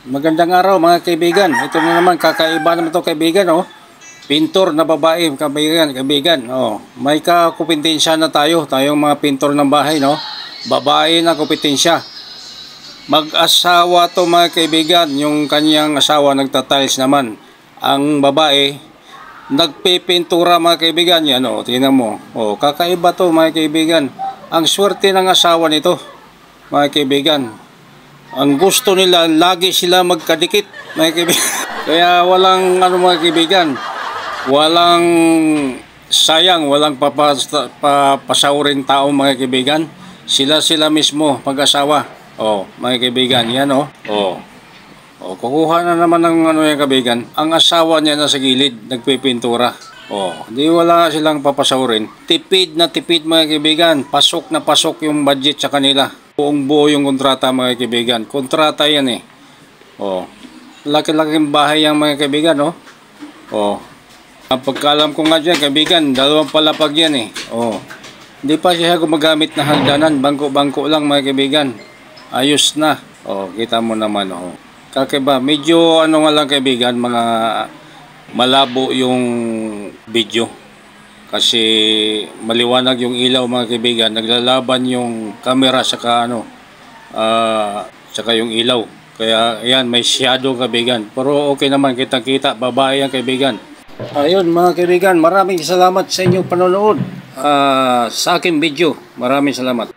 Magandang araw mga kaibigan. Ito na naman, kakaiba naman ito kaibigan, oh. Pintor na babae, kaibigan. Oh, may kakumpetensya na tayo, tayong mga pintor ng bahay, no. Babae na kompetensya. Mag-asawa to mga kaibigan, yung kanyang asawa nagtatiles naman. Ang babae nagpipintura mga kaibigan, yan oh, tingnan mo. Oh, kakaiba to mga kaibigan. Ang swerte ng asawa nito, mga kaibigan. Ang gusto nila, lagi sila magkadikit, mga kaibigan. Kaya walang, mga kaibigan, walang sayang, walang papasaurin tao, mga kaibigan. Sila mismo, mag-asawa. Oh, mga kaibigan, yan oh. Oh, kukuha na naman ng yung kaibigan. Ang asawa niya nasa gilid, nagpipintura. Oh, di wala silang papasaurin. Tipid na tipid, mga kaibigan. Pasok na pasok yung budget sa kanila. Buong buo yung kontrata, mga kaibigan. Kontrata yan eh. Oh, laki-laking bahay yung mga kaibigan, oh. Oh, ang pagkaalam ko nga dyan, kaibigan, dalawang palapag yan eh. Oh, hindi pa siya gumagamit na hagdanan. Bangko-bangko lang, mga kaibigan. Ayos na. Oh, kita mo naman, oh. Kakaiba, medyo nga lang kaibigan, mga malabo yung video. Kasi maliwanag yung ilaw, mga kaibigan. Naglalaban yung camera saka saka yung ilaw. Kaya ayan, may shadow, kaibigan. Pero okay naman, kita-kita, babae yan, kaibigan. Ayun mga kaibigan, maraming salamat sa inyong panonood sa aking video. Maraming salamat.